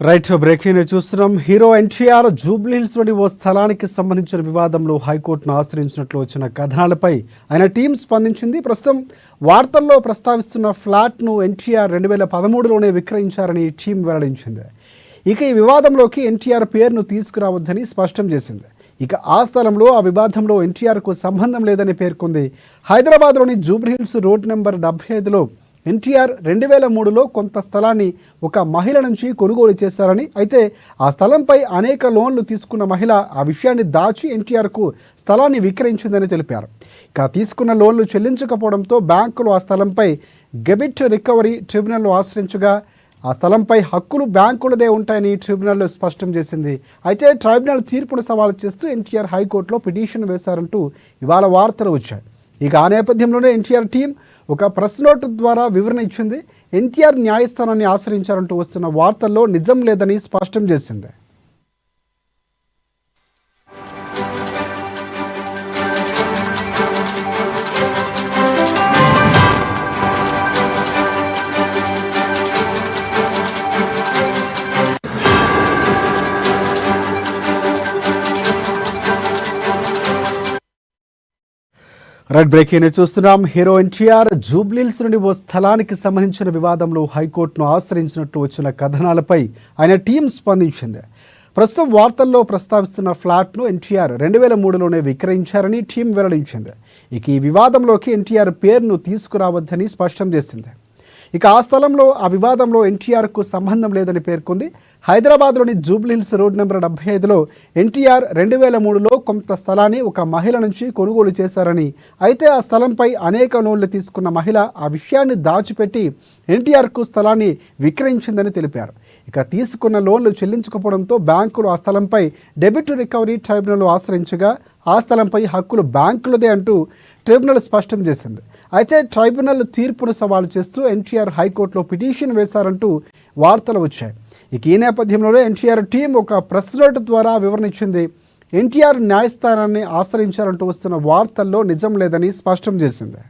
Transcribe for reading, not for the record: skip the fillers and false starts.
Right breaking చూస్తున్నాం. Hero NTR Jubilee Hills లోని ఓ స్థలానికి సంబంధించిన వివాదంలో హైకోర్టును ఆశ్రయించినట్లు వచ్చిన కథనాలపై ఆయన టీం స్పందించింది. ప్రస్తుతం వార్తల్లో ప్రస్తావిస్తున్న ఫ్లాట్ను ఎన్టీఆర్ 2013లోనే విక్రయించారని టీం వెల్లడించింది. ఇక ఈ వివాదంలోకి ఎన్టీఆర్ పేరును తీసుకురావద్దని స్పష్టం చేసింది. ఇక ఆ స్థలంలో ఆ వివాదంలో ఎన్టీఆర్కు సంబంధం లేదని పేర్కొంది. హైదరాబాద్లోని జూబ్లీహిల్స్ రోడ్ నెంబర్ 75లో ఎన్టీఆర్ 2003లో కొంత స్థలాన్ని ఒక మహిళ నుంచి కొనుగోలు చేశారని, అయితే ఆ స్థలంపై అనేక లోన్లు తీసుకున్న మహిళ ఆ విషయాన్ని దాచి ఎన్టీఆర్కు స్థలాన్ని విక్రయించిందని తెలిపారు. ఇక తీసుకున్న లోన్లు చెల్లించకపోవడంతో బ్యాంకులు ఆ స్థలంపై డెబిట్ రికవరీ ట్రిబ్యునల్ను ఆశ్రయించగా ఆ స్థలంపై హక్కులు బ్యాంకులదే ఉంటాయని ట్రిబ్యునల్ స్పష్టం చేసింది. అయితే ట్రైబ్యునల్ తీర్పును సవాలు చేస్తూ ఎన్టీఆర్ హైకోర్టులో పిటిషన్ వేశారంటూ ఇవాళ వార్తలు వచ్చాయి. ఇక ఆ నేపథ్యంలోనే ఎన్టీఆర్ టీం ఒక ప్రెస్ నోటు ద్వారా వివరణ ఇచ్చింది. ఎన్టీఆర్ న్యాయస్థానాన్ని ఆశ్రయించారంటూ వస్తున్న వార్తల్లో నిజం లేదని స్పష్టం చేసింది. రైట్ బ్రేకింగ్ చూస్తున్నాం. హీరో ఎన్టీఆర్ జూబ్లీహిల్స్ నుండి ఓ స్థలానికి సంబంధించిన వివాదంలో హైకోర్టును ఆశ్రయించినట్లు వచ్చిన కథనాలపై ఆయన టీం స్పందించింది. ప్రస్తుతం వార్తల్లో ప్రస్తావిస్తున్న ఫ్లాట్ను ఎన్టీఆర్ 2003లోనే విక్రయించారని టీం వెల్లడించింది. ఇక ఈ వివాదంలోకి ఎన్టీఆర్ పేరును తీసుకురావద్దని స్పష్టం చేసింది. ఇక ఆ స్థలంలో ఆ వివాదంలో ఎన్టీఆర్కు సంబంధం లేదని పేర్కొంది. హైదరాబాద్లోని జూబ్లీహిల్స్ రోడ్ నెంబర్ 75లో ఎన్టీఆర్ 2003లో కొంత స్థలాన్ని ఒక మహిళ నుంచి కొనుగోలు చేశారని, అయితే ఆ స్థలంపై అనేక లోన్లు తీసుకున్న మహిళ ఆ విషయాన్ని దాచిపెట్టి ఎన్టీఆర్కు స్థలాన్ని విక్రయించిందని తెలిపారు. ఇక తీసుకున్న లోన్లు చెల్లించకపోవడంతో బ్యాంకులు ఆ స్థలంపై డెబిట్ రికవరీ ట్రైబ్యునల్ ఆశ్రయించగా ఆ స్థలంపై హక్కులు బ్యాంకులదే అంటూ ట్రిబ్యునల్ స్పష్టం చేసింది. అయితే ట్రైబ్యునల్ తీర్పును సవాలు చేస్తూ ఎన్టీఆర్ హైకోర్టులో పిటిషన్ వేశారంటూ వార్తలు వచ్చాయి. ఇక ఈ నేపథ్యంలోనే ఎన్టీఆర్ టీం ఒక ప్రెస్ నోట్ ద్వారా వివరణ ఇచ్చింది. ఎన్టీఆర్ న్యాయస్థానాన్ని ఆశ్రయించారంటూ వస్తున్న వార్తల్లో నిజం లేదని స్పష్టం చేసింది.